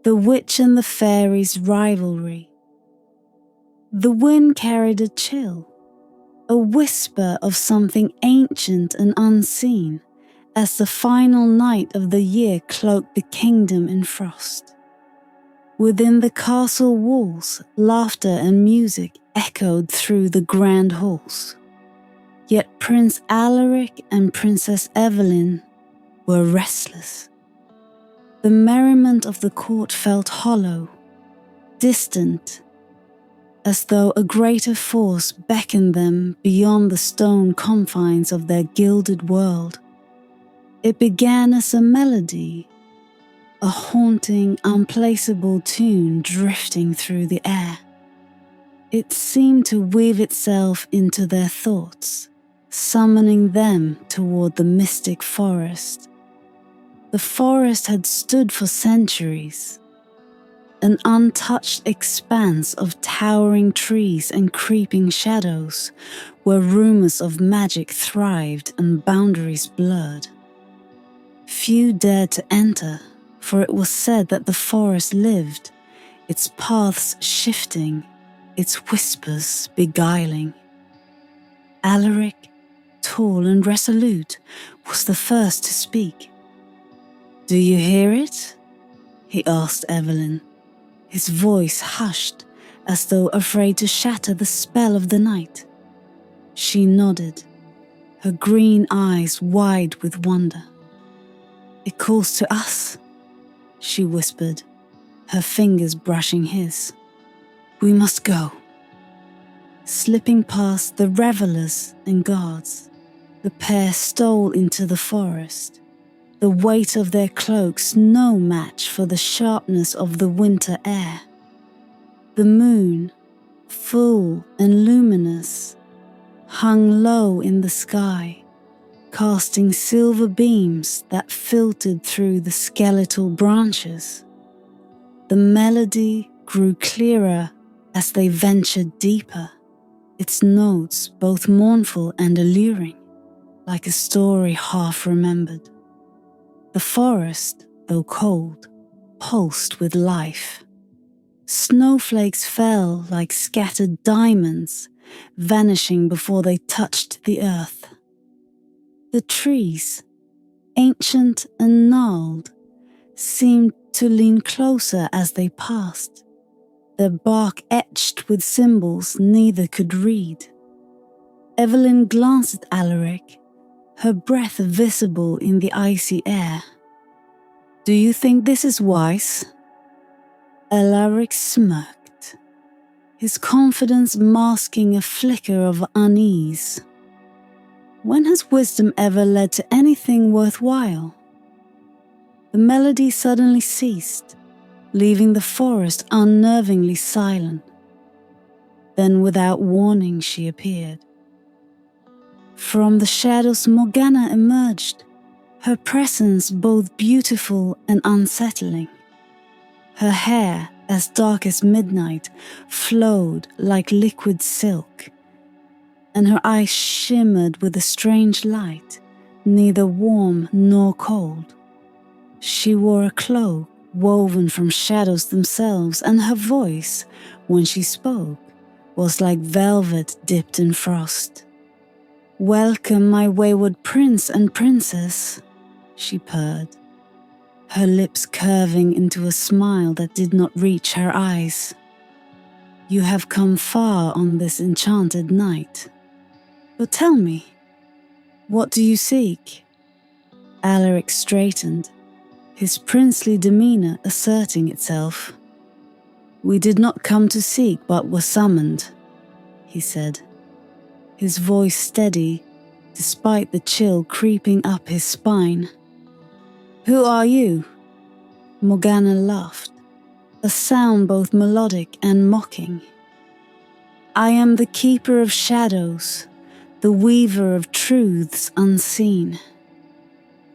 The Witch and the Fairies' Rivalry. The wind carried a chill, a whisper of something ancient and unseen, as the final night of the year cloaked the kingdom in frost. Within the castle walls, laughter and music echoed through the grand halls. Yet Prince Alaric and Princess Evelyne were restless. The merriment of the court felt hollow, distant, as though a greater force beckoned them beyond the stone confines of their gilded world. It began as a melody, a haunting, unplaceable tune drifting through the air. It seemed to weave itself into their thoughts, summoning them toward the mystic forest. The forest had stood for centuries, an untouched expanse of towering trees and creeping shadows, where rumors of magic thrived and boundaries blurred. Few dared to enter, for it was said that the forest lived, its paths shifting, its whispers beguiling. Alaric, tall and resolute, was the first to speak. "Do you hear it?" he asked Evelyne, his voice hushed as though afraid to shatter the spell of the night. She nodded, her green eyes wide with wonder. "It calls to us," she whispered, her fingers brushing his. "We must go." Slipping past the revelers and guards, the pair stole into the forest, the weight of their cloaks no match for the sharpness of the winter air. The moon, full and luminous, hung low in the sky, casting silver beams that filtered through the skeletal branches. The melody grew clearer as they ventured deeper, its notes both mournful and alluring, like a story half remembered. The forest, though cold, pulsed with life. Snowflakes fell like scattered diamonds, vanishing before they touched the earth. The trees, ancient and gnarled, seemed to lean closer as they passed, their bark etched with symbols neither could read. Evelyne glanced at Alaric, her breath visible in the icy air. "Do you think this is wise?" Alaric smirked, his confidence masking a flicker of unease. When has wisdom ever led to anything worthwhile? The melody suddenly ceased, leaving the forest unnervingly silent. Then without warning she appeared. From the shadows Morganna emerged, her presence both beautiful and unsettling. Her hair, as dark as midnight, flowed like liquid silk, and her eyes shimmered with a strange light, neither warm nor cold. She wore a cloak woven from shadows themselves, and her voice, when she spoke, was like velvet dipped in frost. "Welcome, my wayward prince and princess," she purred, her lips curving into a smile that did not reach her eyes. "You have come far on this enchanted night. But tell me, what do you seek?" Alaric straightened, his princely demeanor asserting itself. "We did not come to seek but were summoned," he said, his voice steady despite the chill creeping up his spine. "Who are you?" Morganna laughed, a sound both melodic and mocking. "I am the keeper of shadows, the weaver of truths unseen.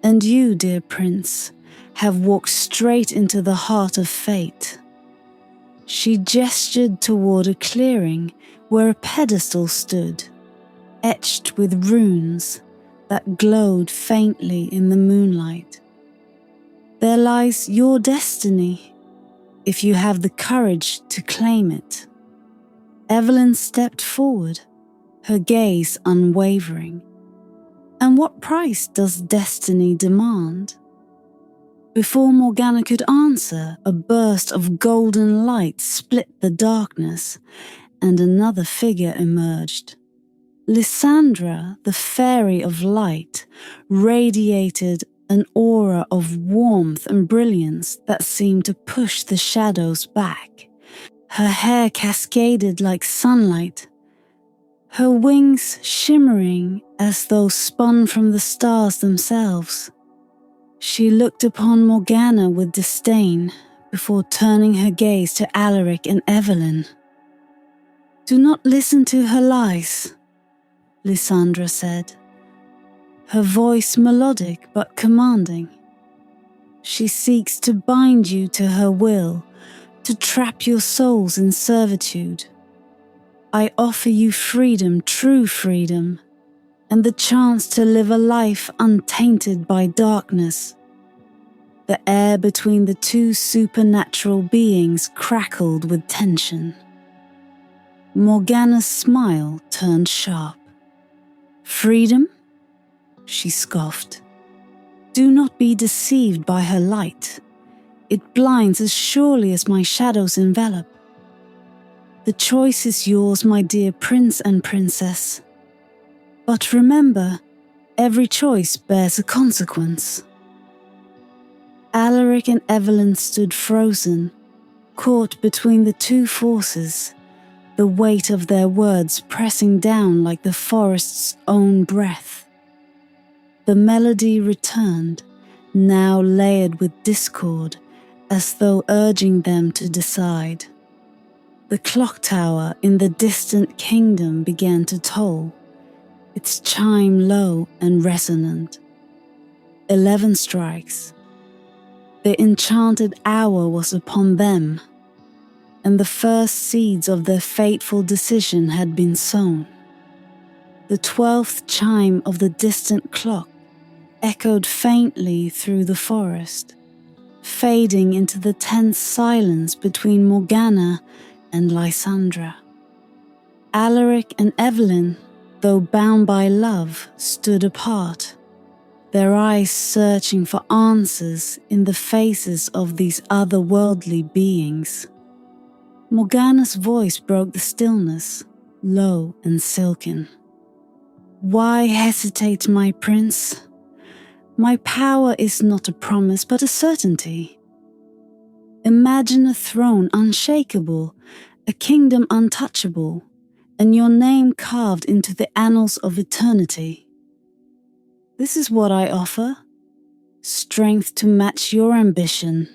And you, dear prince, have walked straight into the heart of fate." She gestured toward a clearing where a pedestal stood, etched with runes that glowed faintly in the moonlight. "There lies your destiny, if you have the courage to claim it. Evelyne stepped forward, her gaze unwavering. And what price does destiny demand? Before Morganna could answer, a burst of golden light split the darkness, and another figure emerged. Lysandra, the fairy of light, radiated an aura of warmth and brilliance that seemed to push the shadows back. Her hair cascaded like sunlight, her wings shimmering as though spun from the stars themselves. She looked upon Morganna with disdain before turning her gaze to Alaric and Evelyne. "Do not listen to her lies," Lysandra said, her voice melodic but commanding. "She seeks to bind you to her will, to trap your souls in servitude. I offer you freedom, true freedom, and the chance to live a life untainted by darkness." The air between the two supernatural beings crackled with tension. Morganna's smile turned sharp. "Freedom?" she scoffed. "Do not be deceived by her light. It blinds as surely as my shadows envelop. The choice is yours, my dear prince and princess. But remember, every choice bears a consequence." Alaric and Evelyne stood frozen, caught between the two forces, the weight of their words pressing down like the forest's own breath. The melody returned, now layered with discord, as though urging them to decide. The clock tower in the distant kingdom began to toll, its chime low and resonant. 11 strikes. The enchanted hour was upon them, and the first seeds of their fateful decision had been sown. The 12th chime of the distant clock echoed faintly through the forest, fading into the tense silence between Morganna and Lysandra. Alaric and Evelyne, though bound by love, stood apart, their eyes searching for answers in the faces of these otherworldly beings. Morganna's voice broke the stillness, low and silken. "Why hesitate, my prince? My power is not a promise but a certainty. Imagine a throne unshakable, a kingdom untouchable, and your name carved into the annals of eternity. This is what I offer, strength to match your ambition."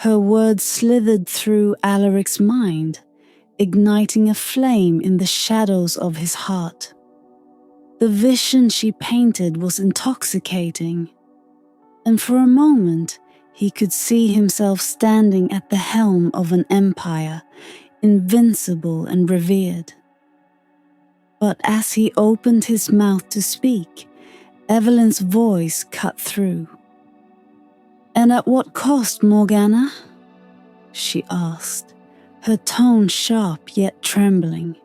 Her words slithered through Alaric's mind, igniting a flame in the shadows of his heart. The vision she painted was intoxicating, and for a moment he could see himself standing at the helm of an empire, invincible and revered. But as he opened his mouth to speak, Evelyne's voice cut through. "And at what cost, Morganna?" she asked, her tone sharp yet trembling.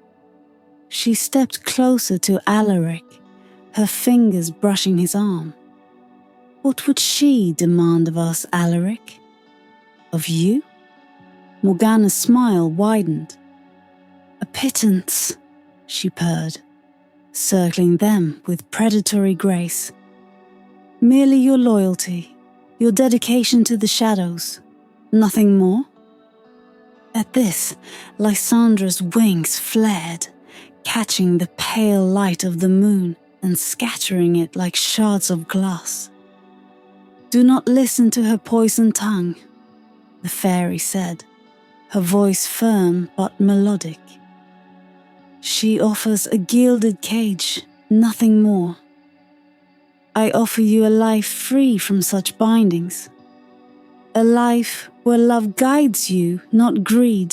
She stepped closer to Alaric, her fingers brushing his arm. "What would she demand of us, Alaric? Of you?" Morganna's smile widened. "A pittance," she purred, circling them with predatory grace. "Merely your loyalty, your dedication to the shadows, nothing more?" At this, Lysandra's wings flared, catching the pale light of the moon and scattering it like shards of glass. "Do not listen to her poisoned tongue," the fairy said, her voice firm but melodic. "She offers a gilded cage, nothing more. I offer you a life free from such bindings, a life where love guides you, not greed."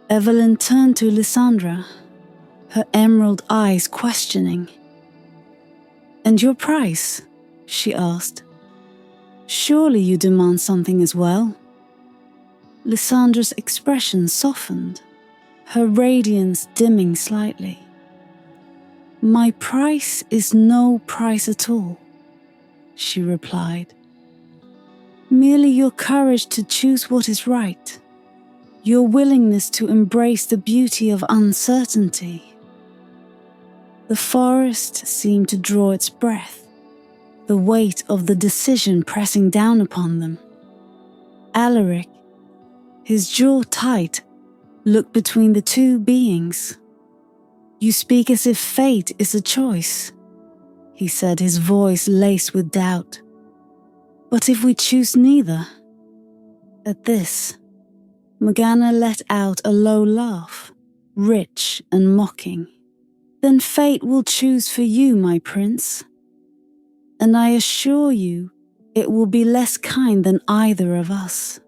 Evelyne turned to Lysandra, her emerald eyes questioning. "And your price?" she asked. "Surely you demand something as well." Lysandra's expression softened, her radiance dimming slightly. "My price is no price at all," she replied. "Merely your courage to choose what is right, your willingness to embrace the beauty of uncertainty." The forest seemed to draw its breath, the weight of the decision pressing down upon them. Alaric, his jaw tight, looked between the two beings. "You speak as if fate is a choice," he said, his voice laced with doubt. "But if we choose neither?" At this, Morganna let out a low laugh, rich and mocking. "Then fate will choose for you, my prince. And I assure you, it will be less kind than either of us."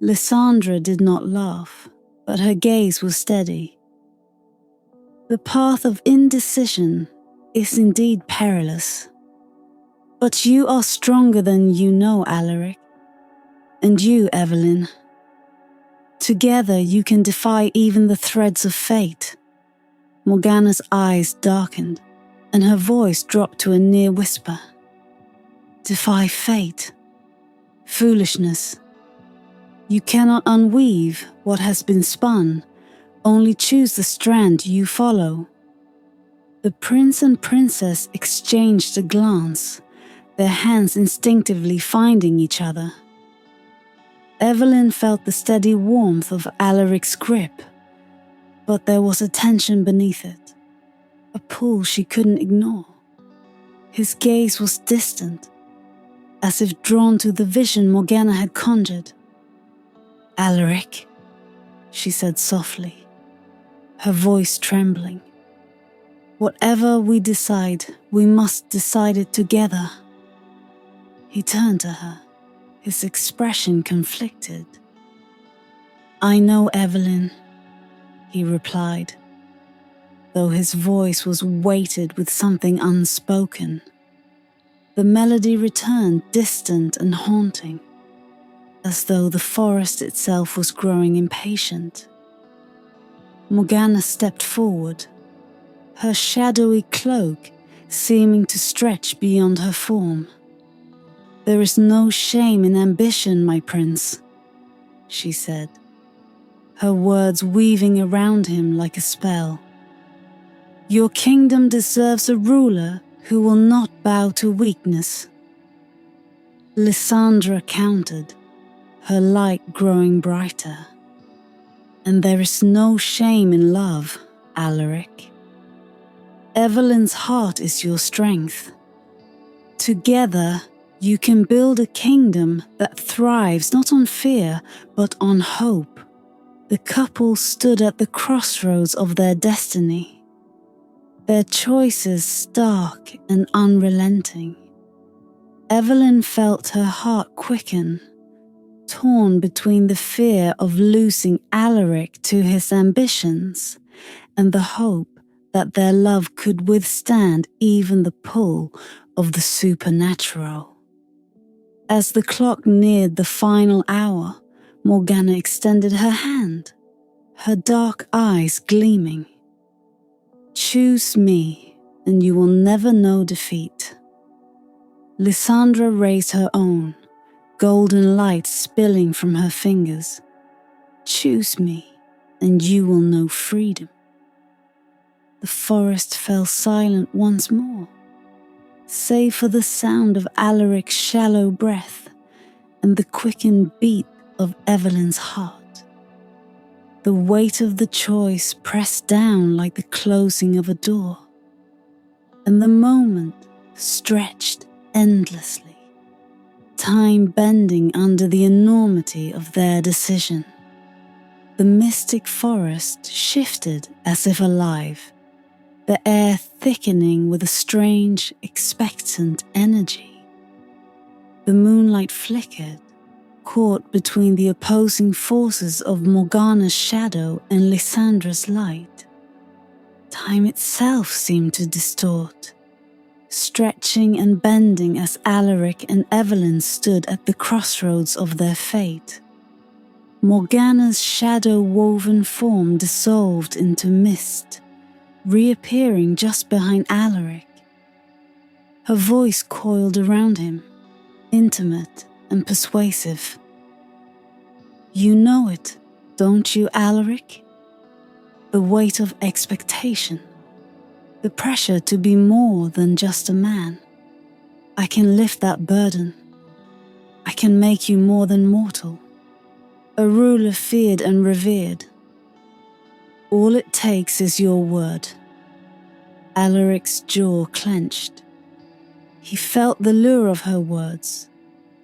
Lysandra did not laugh, but her gaze was steady. "The path of indecision is indeed perilous. But you are stronger than you know, Alaric. And you, Evelyne. Together you can defy even the threads of fate." Morganna's eyes darkened, and her voice dropped to a near whisper. "Defy fate? Foolishness. You cannot unweave what has been spun, only choose the strand you follow." The prince and princess exchanged a glance, their hands instinctively finding each other. Evelyne felt the steady warmth of Alaric's grip, but there was a tension beneath it, a pull she couldn't ignore. His gaze was distant, as if drawn to the vision Morganna had conjured. "Alaric," she said softly, her voice trembling. "Whatever we decide, we must decide it together." He turned to her, his expression conflicted. "I know, Evelyne," he replied, though his voice was weighted with something unspoken. The melody returned, distant and haunting, as though the forest itself was growing impatient. Morganna stepped forward, her shadowy cloak seeming to stretch beyond her form. "There is no shame in ambition, my prince," she said, her words weaving around him like a spell. "Your kingdom deserves a ruler who will not bow to weakness." Lysandra countered, her light growing brighter. "And there is no shame in love, Alaric. Evelyne's heart is your strength. Together, you can build a kingdom that thrives not on fear, but on hope." The couple stood at the crossroads of their destiny, their choices stark and unrelenting. Evelyne felt her heart quicken, torn between the fear of losing Alaric to his ambitions and the hope that their love could withstand even the pull of the supernatural. As the clock neared the final hour, Morganna extended her hand, her dark eyes gleaming. "Choose me, and you will never know defeat." Lysandra raised her own, golden light spilling from her fingers. "Choose me, and you will know freedom." The forest fell silent once more, save for the sound of Alaric's shallow breath and the quickened beat of Evelyne's heart. The weight of the choice pressed down like the closing of a door, and the moment stretched endlessly, time bending under the enormity of their decision. The mystic forest shifted as if alive, the air thickening with a strange, expectant energy. The moonlight flickered, caught between the opposing forces of Morganna's shadow and Lysandra's light. Time itself seemed to distort, stretching and bending as Alaric and Evelyne stood at the crossroads of their fate. Morganna's shadow-woven form dissolved into mist, reappearing just behind Alaric. Her voice coiled around him, intimate and persuasive. "You know it, don't you, Alaric? The weight of expectation, the pressure to be more than just a man. I can lift that burden. I can make you more than mortal, a ruler feared and revered. All it takes is your word." Alaric's jaw clenched. He felt the lure of her words,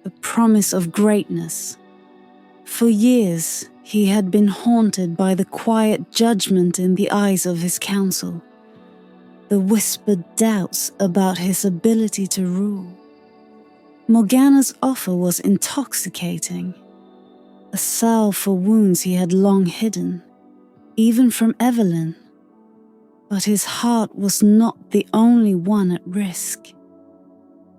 the promise of greatness. For years, he had been haunted by the quiet judgment in the eyes of his council, the whispered doubts about his ability to rule. Morganna's offer was intoxicating, a salve for wounds he had long hidden, even from Evelyne. But his heart was not the only one at risk.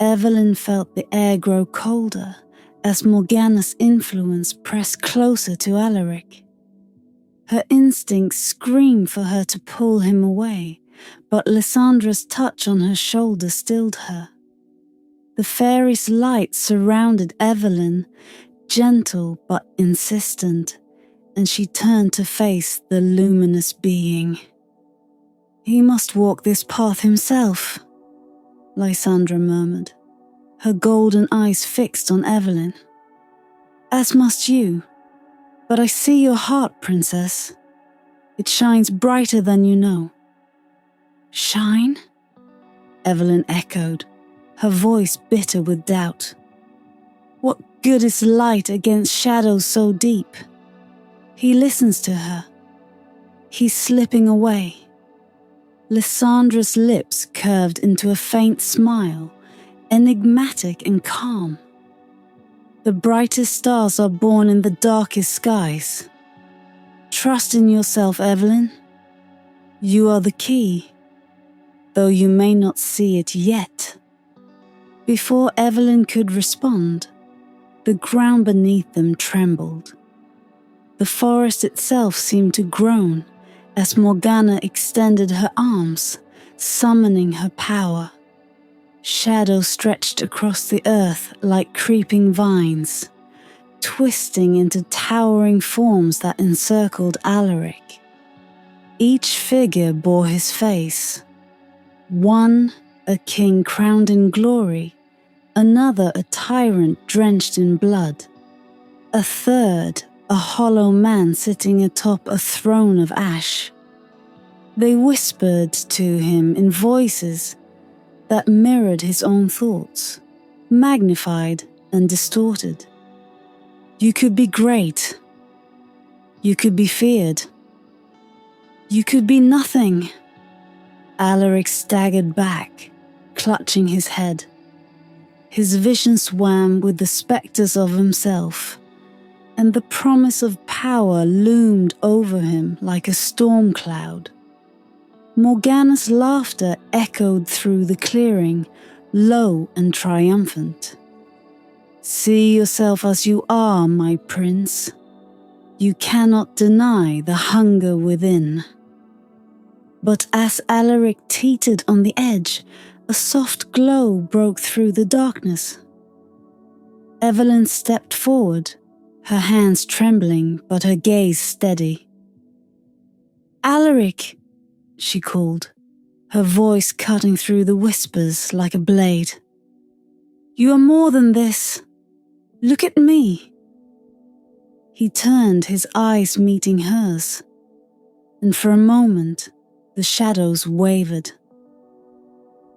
Evelyne felt the air grow colder as Morganna's influence pressed closer to Alaric. Her instincts screamed for her to pull him away, but Lysandra's touch on her shoulder stilled her. The fairy's light surrounded Evelyne, gentle but insistent, and she turned to face the luminous being. "He must walk this path himself," Lysandra murmured, her golden eyes fixed on Evelyne. "As must you. But I see your heart, princess. It shines brighter than you know." "Shine?" Evelyne echoed, her voice bitter with doubt. "What good is light against shadows so deep?" He listens to her. He's slipping away. Lysandra's lips curved into a faint smile, enigmatic and calm. "The brightest stars are born in the darkest skies. Trust in yourself, Evelyne. You are the key, though you may not see it yet." Before Evelyne could respond, the ground beneath them trembled. The forest itself seemed to groan as Morganna extended her arms, summoning her power. Shadows stretched across the earth like creeping vines, twisting into towering forms that encircled Alaric. Each figure bore his face. One, a king crowned in glory, another a tyrant drenched in blood, a third a hollow man sitting atop a throne of ash. They whispered to him in voices that mirrored his own thoughts, magnified and distorted. "You could be great. You could be feared. You could be nothing." Alaric staggered back, clutching his head. His vision swam with the spectres of himself, and the promise of power loomed over him like a storm cloud. Morganna's laughter echoed through the clearing, low and triumphant. "See yourself as you are, my prince. You cannot deny the hunger within." But as Alaric teetered on the edge, a soft glow broke through the darkness. Evelyne stepped forward, her hands trembling but her gaze steady. "Alaric," she called, her voice cutting through the whispers like a blade. "You are more than this. Look at me." He turned, his eyes meeting hers, and for a moment the shadows wavered.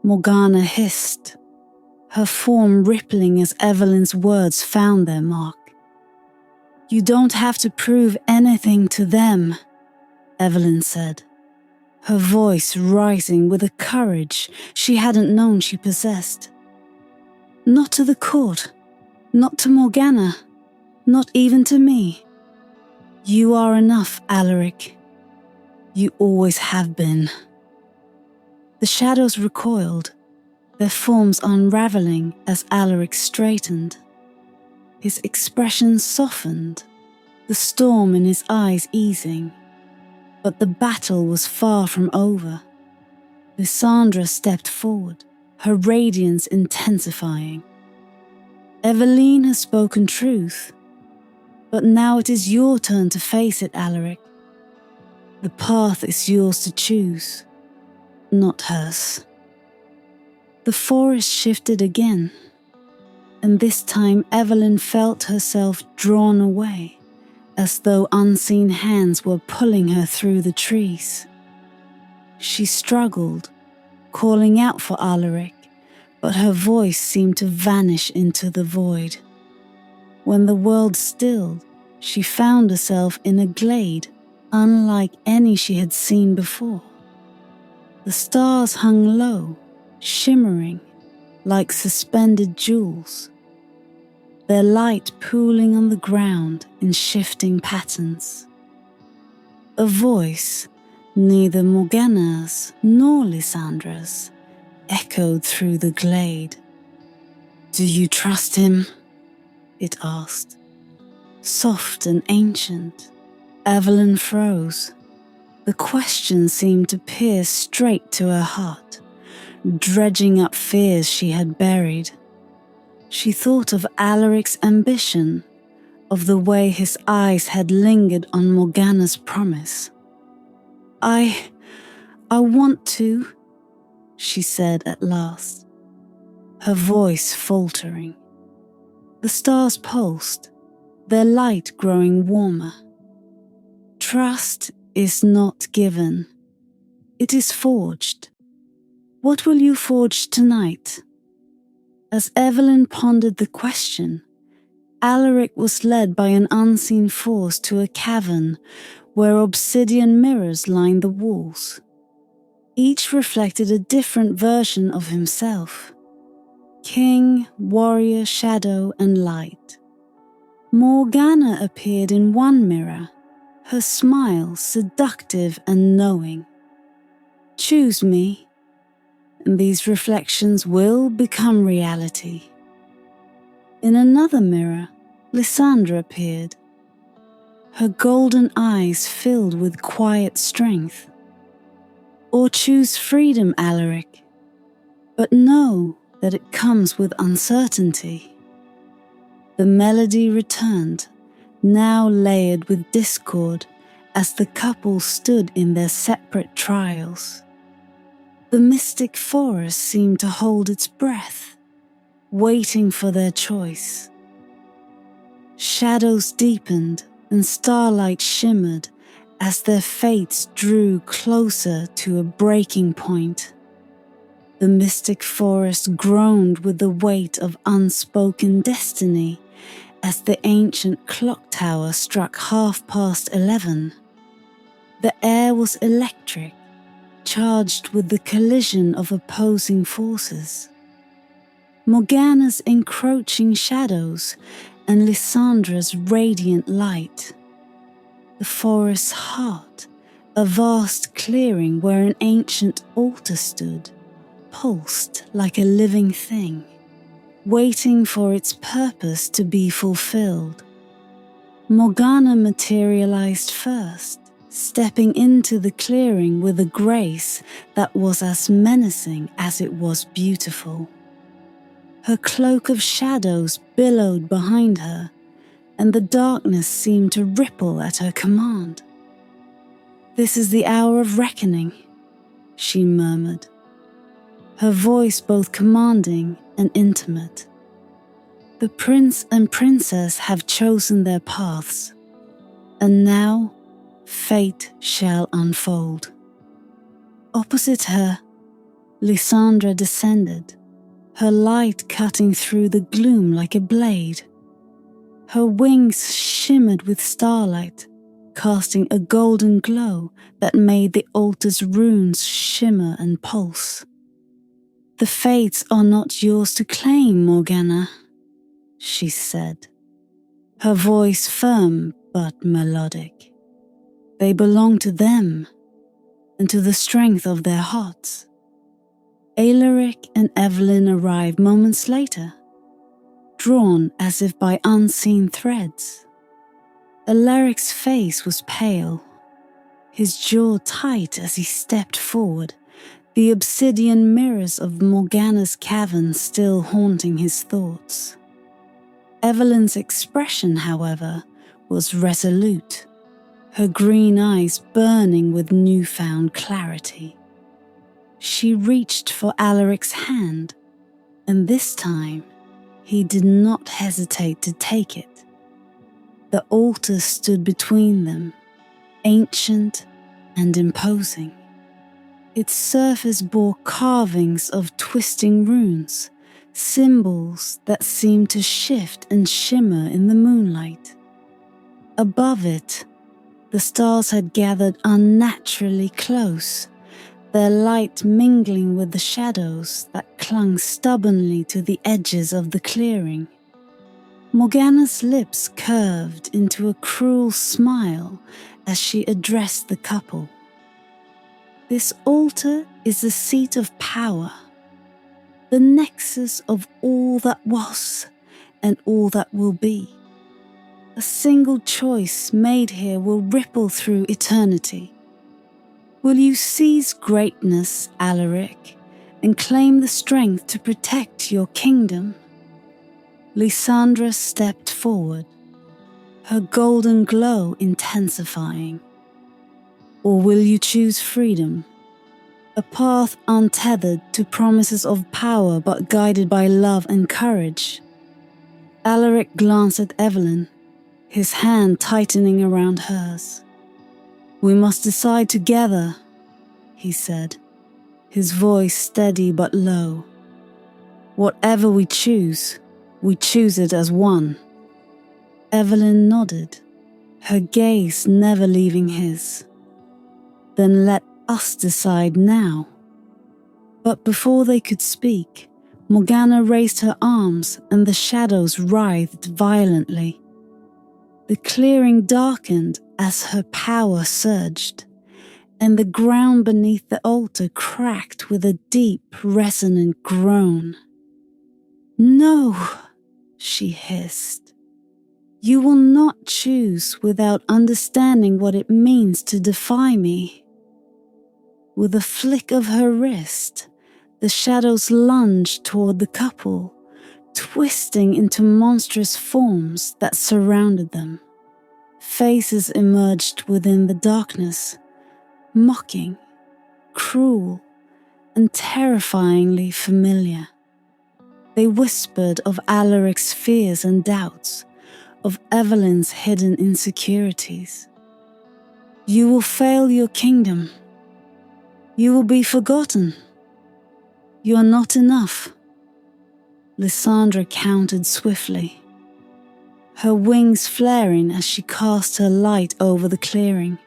Morganna hissed, her form rippling as Evelyne's words found their mark. "You don't have to prove anything to them," Evelyne said, her voice rising with a courage she hadn't known she possessed. "Not to the court, not to Morganna, not even to me. You are enough, Alaric. You always have been." The shadows recoiled, their forms unraveling as Alaric straightened. His expression softened, the storm in his eyes easing. But the battle was far from over. Lysandra stepped forward, her radiance intensifying. Evelyne has spoken truth, but now it is your turn to face it, Alaric. The path is yours to choose, not hers. The forest shifted again, and this time Evelyne felt herself drawn away, as though unseen hands were pulling her through the trees. She struggled, calling out for Alaric, but her voice seemed to vanish into the void. When the world stilled, she found herself in a glade unlike any she had seen before. The stars hung low, shimmering like suspended jewels, their light pooling on the ground in shifting patterns. A voice, neither Morganna's nor Lysandra's, echoed through the glade. "Do you trust him?" it asked. Soft and ancient, Evelyne froze. The question seemed to pierce straight to her heart, dredging up fears she had buried. She thought of Alaric's ambition, of the way his eyes had lingered on Morganna's promise. I want to," she said at last, her voice faltering. The stars pulsed, their light growing warmer. Trust is not given. It is forged. What will you forge tonight? As Evelyne pondered the question, Alaric was led by an unseen force to a cavern where obsidian mirrors lined the walls. Each reflected a different version of himself: king, warrior, shadow, and light. Morganna appeared in one mirror, her smile seductive and knowing. "Choose me, and these reflections will become reality." In another mirror, Lysandra appeared, her golden eyes filled with quiet strength. "Or choose freedom, Alaric, but know that it comes with uncertainty." The melody returned, now layered with discord, as the couple stood in their separate trials. The mystic forest seemed to hold its breath, waiting for their choice. Shadows deepened and starlight shimmered as their fates drew closer to a breaking point. The mystic forest groaned with the weight of unspoken destiny as the ancient clock tower struck 11:30. The air was electric, charged with the collision of opposing forces. Morganna's encroaching shadows and Lysandra's radiant light. The forest's heart, a vast clearing where an ancient altar stood, pulsed like a living thing, waiting for its purpose to be fulfilled. Morganna materialized first, stepping into the clearing with a grace that was as menacing as it was beautiful. Her cloak of shadows billowed behind her, and the darkness seemed to ripple at her command. "This is the hour of reckoning," she murmured, her voice both commanding and intimate. "The prince and princess have chosen their paths, and now fate shall unfold." Opposite her, Lysandra descended, her light cutting through the gloom like a blade. Her wings shimmered with starlight, casting a golden glow that made the altar's runes shimmer and pulse. "The fates are not yours to claim, Morganna," she said, her voice firm but melodic. "They belong to them, and to the strength of their hearts." Alaric and Evelyne arrived moments later, drawn as if by unseen threads. Alaric's face was pale, his jaw tight as he stepped forward, the obsidian mirrors of Morganna's cavern still haunting his thoughts. Evelyne's expression, however, was resolute, her green eyes burning with newfound clarity. She reached for Alaric's hand, and this time he did not hesitate to take it. The altar stood between them, ancient and imposing. Its surface bore carvings of twisting runes, symbols that seemed to shift and shimmer in the moonlight. Above it, the stars had gathered unnaturally close, their light mingling with the shadows that clung stubbornly to the edges of the clearing. Morganna's lips curved into a cruel smile as she addressed the couple. This altar is the seat of power, the nexus of all that was and all that will be. A single choice made here will ripple through eternity. Will you seize greatness, Alaric, and claim the strength to protect your kingdom? Lysandra stepped forward, her golden glow intensifying. Or will you choose freedom, a path untethered to promises of power but guided by love and courage? Alaric glanced at Evelyne, his hand tightening around hers. We must decide together, he said, his voice steady but low. Whatever we choose it as one. Evelyne nodded, her gaze never leaving his. Then let us decide now. But before they could speak, Morganna raised her arms and the shadows writhed violently. The clearing darkened as her power surged, and the ground beneath the altar cracked with a deep, resonant groan. No, she hissed. You will not choose without understanding what it means to defy me. With a flick of her wrist, the shadows lunged toward the couple, twisting into monstrous forms that surrounded them. Faces emerged within the darkness, mocking, cruel, and terrifyingly familiar. They whispered of Alaric's fears and doubts, of Evelyne's hidden insecurities. You will fail your kingdom. You will be forgotten. You are not enough. Lysandra countered swiftly, her wings flaring as she cast her light over the clearing.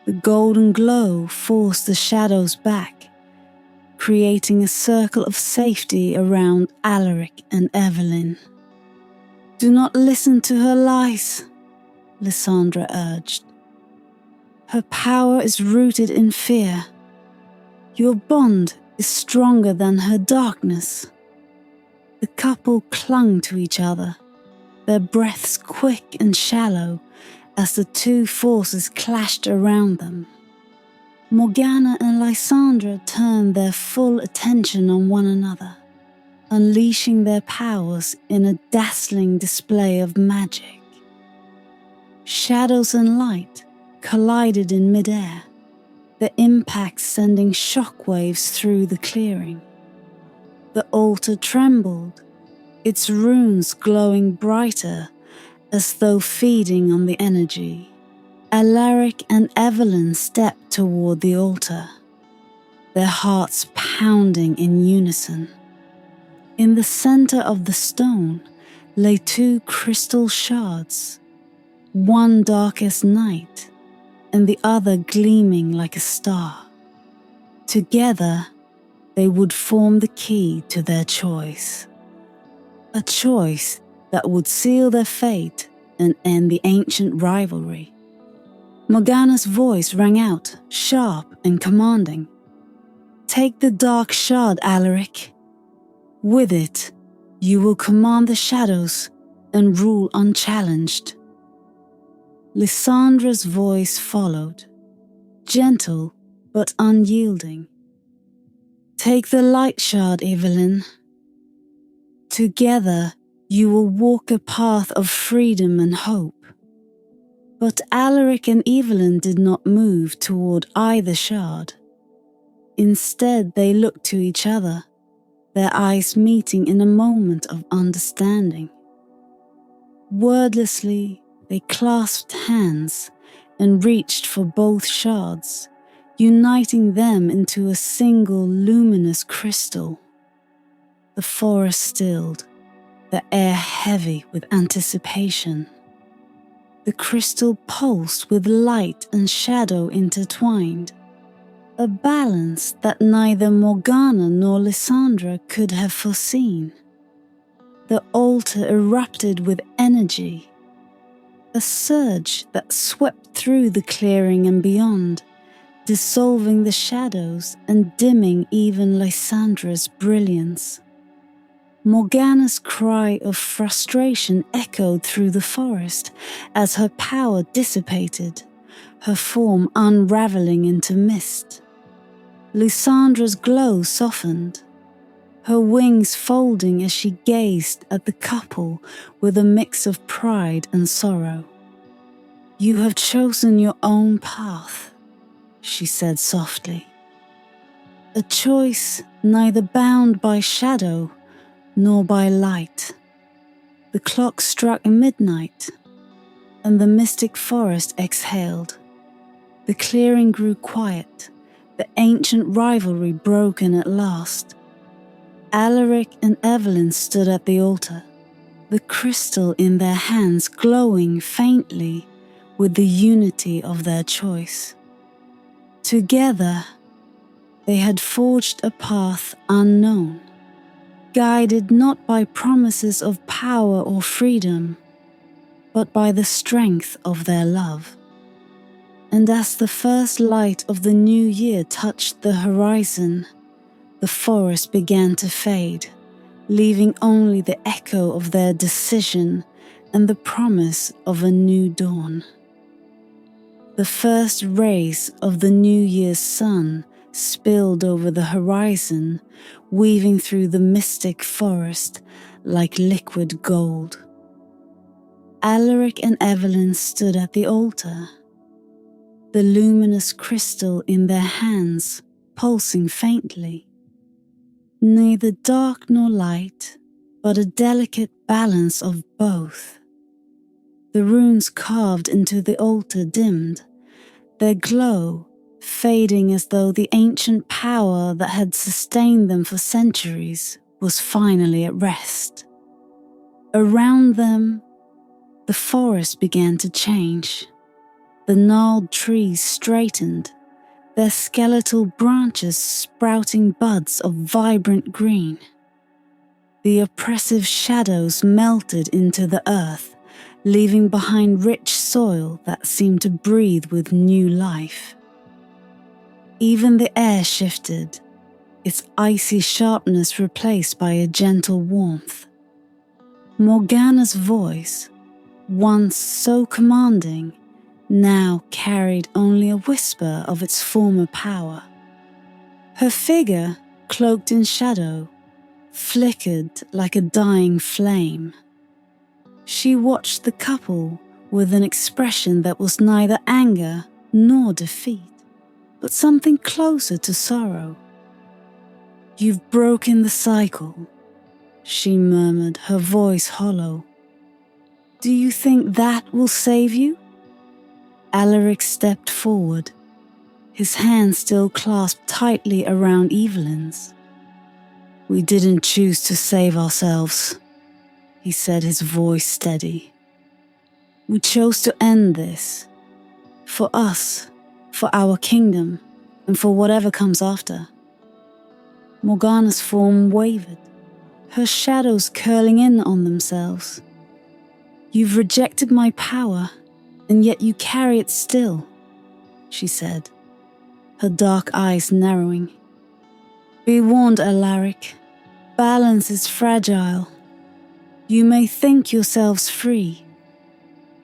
The golden glow forced the shadows back, creating a circle of safety around Alaric and Evelyne. Do not listen to her lies, Lysandra urged. Her power is rooted in fear. Your bond is stronger than her darkness. The couple clung to each other, their breaths quick and shallow as the two forces clashed around them. Morganna and Lysandra turned their full attention on one another, unleashing their powers in a dazzling display of magic. Shadows and light collided in midair, the impact sending shockwaves through the clearing. The altar trembled, its runes glowing brighter as though feeding on the energy. Alaric and Evelyne stepped toward the altar, their hearts pounding in unison. In the center of the stone lay two crystal shards, one dark as night and the other gleaming like a star. Together, they would form the key to their choice. A choice that would seal their fate and end the ancient rivalry. Morganna's voice rang out, sharp and commanding. Take the dark shard, Alaric. With it, you will command the shadows and rule unchallenged. Lysandra's voice followed, gentle but unyielding. Take the light shard, Evelyne. Together you will walk a path of freedom and hope. But Alaric and Evelyne did not move toward either shard. Instead, they looked to each other, their eyes meeting in a moment of understanding. Wordlessly, they clasped hands and reached for both shards, uniting them into a single luminous crystal. The forest stilled, the air heavy with anticipation. The crystal pulsed with light and shadow intertwined, a balance that neither Morganna nor Lysandra could have foreseen. The altar erupted with energy, a surge that swept through the clearing and beyond, dissolving the shadows and dimming even Lysandra's brilliance. Morganna's cry of frustration echoed through the forest as her power dissipated, her form unraveling into mist. Lysandra's glow softened, her wings folding as she gazed at the couple with a mix of pride and sorrow. "You have chosen your own path," she said softly. "A choice neither bound by shadow nor by light." The clock struck midnight, and the mystic forest exhaled. The clearing grew quiet, the ancient rivalry broken at last. Alaric and Evelyne stood at the altar, the crystal in their hands glowing faintly with the unity of their choice. Together, they had forged a path unknown, guided not by promises of power or freedom, but by the strength of their love. And as the first light of the new year touched the horizon, the forest began to fade, leaving only the echo of their decision and the promise of a new dawn. The first rays of the New Year's sun spilled over the horizon, weaving through the mystic forest like liquid gold. Alaric and Evelyne stood at the altar, the luminous crystal in their hands pulsing faintly. Neither dark nor light, but a delicate balance of both. The runes carved into the altar dimmed, their glow fading as though the ancient power that had sustained them for centuries was finally at rest. Around them, the forest began to change. The gnarled trees straightened, their skeletal branches sprouting buds of vibrant green. The oppressive shadows melted into the earth, leaving behind rich soil that seemed to breathe with new life. Even the air shifted, its icy sharpness replaced by a gentle warmth. Morganna's voice, once so commanding, now carried only a whisper of its former power. Her figure, cloaked in shadow, flickered like a dying flame. She watched the couple with an expression that was neither anger nor defeat, but something closer to sorrow. "You've broken the cycle," she murmured, her voice hollow. "Do you think that will save you?" Alaric stepped forward, his hand still clasped tightly around Evelyne's. "We didn't choose to save ourselves," he said, his voice steady. "We chose to end this. For us, for our kingdom, and for whatever comes after." Morganna's form wavered, her shadows curling in on themselves. "You've rejected my power, and yet you carry it still," she said, her dark eyes narrowing. "Be warned, Alaric, balance is fragile. You may think yourselves free,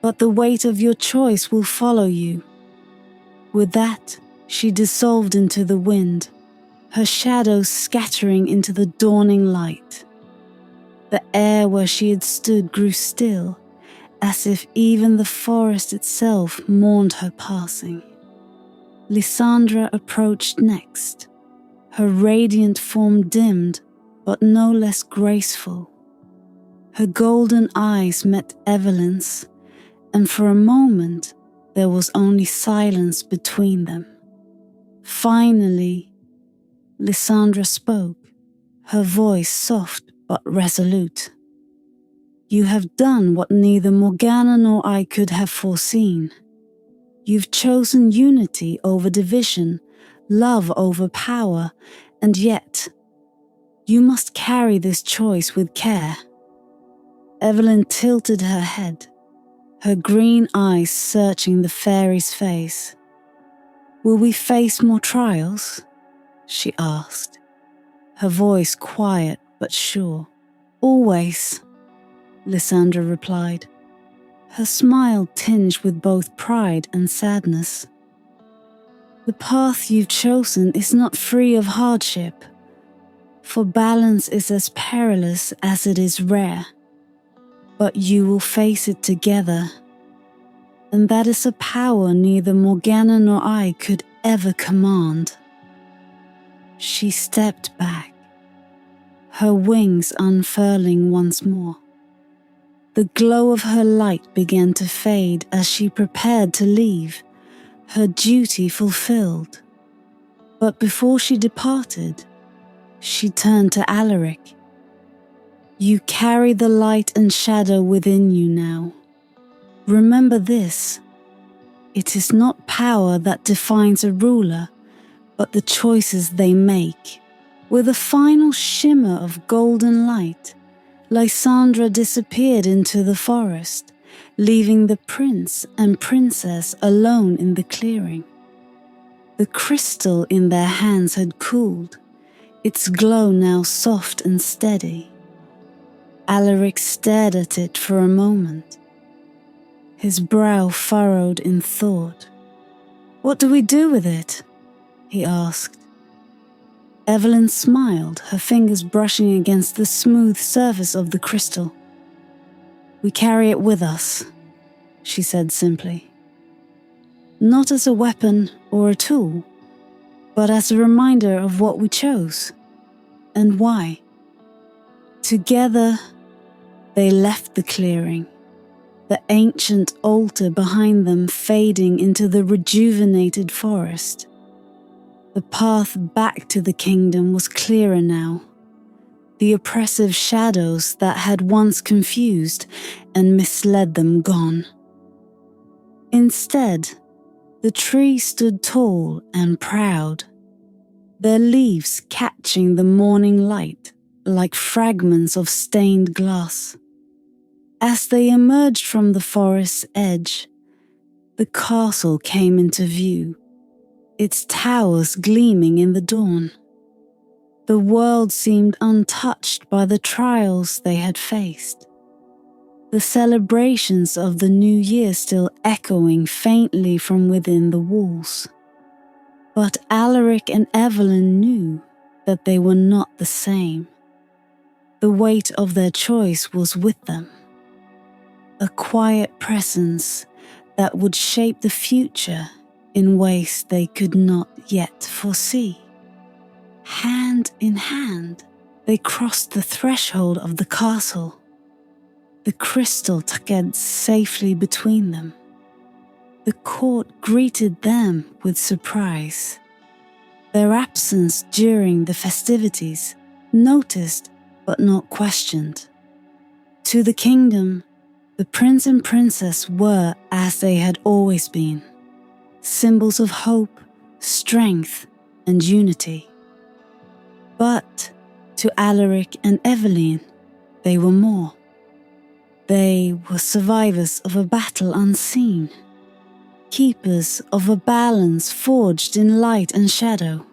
but the weight of your choice will follow you." With that, she dissolved into the wind, her shadows scattering into the dawning light. The air where she had stood grew still, as if even the forest itself mourned her passing. Lysandra approached next, her radiant form dimmed, but no less graceful. Her golden eyes met Evelyne's, and for a moment there was only silence between them. Finally, Lysandra spoke, her voice soft but resolute. "You have done what neither Morganna nor I could have foreseen. You've chosen unity over division, love over power, and yet you must carry this choice with care." Evelyne tilted her head, her green eyes searching the fairy's face. "Will we face more trials?" she asked, her voice quiet but sure. "Always," Lysandra replied, her smile tinged with both pride and sadness. "The path you've chosen is not free of hardship, for balance is as perilous as it is rare. But you will face it together, and that is a power neither Morganna nor I could ever command." She stepped back, her wings unfurling once more. The glow of her light began to fade as she prepared to leave, her duty fulfilled. But before she departed, she turned to Alaric. "You carry the light and shadow within you now. Remember this: it is not power that defines a ruler, but the choices they make." With a final shimmer of golden light, Lysandra disappeared into the forest, leaving the prince and princess alone in the clearing. The crystal in their hands had cooled, its glow now soft and steady. Alaric stared at it for a moment, his brow furrowed in thought. "What do we do with it?" he asked. Evelyne smiled, her fingers brushing against the smooth surface of the crystal. "We carry it with us," she said simply. "Not as a weapon or a tool, but as a reminder of what we chose and why." Together, they left the clearing, the ancient altar behind them fading into the rejuvenated forest. The path back to the kingdom was clearer now, the oppressive shadows that had once confused and misled them gone. Instead, the tree stood tall and proud, their leaves catching the morning light like fragments of stained glass. As they emerged from the forest's edge, the castle came into view, its towers gleaming in the dawn. The world seemed untouched by the trials they had faced, the celebrations of the new year still echoing faintly from within the walls. But Alaric and Evelyne knew that they were not the same. The weight of their choice was with them, a quiet presence that would shape the future in ways they could not yet foresee. Hand in hand, they crossed the threshold of the castle, the crystal tucked safely between them. The court greeted them with surprise. Their absence during the festivities, noticed but not questioned. To the kingdom, the prince and princess were as they had always been, symbols of hope, strength, and unity. But to Alaric and Evelyne, they were more. They were survivors of a battle unseen, keepers of a balance forged in light and shadow,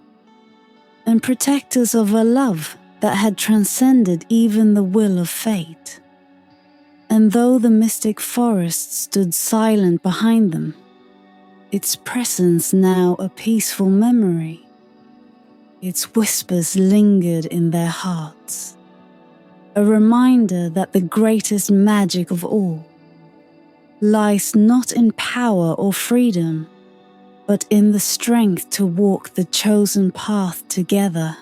and protectors of a love that had transcended even the will of fate. And though the mystic forest stood silent behind them, its presence now a peaceful memory, its whispers lingered in their hearts, a reminder that the greatest magic of all lies not in power or freedom, but in the strength to walk the chosen path together.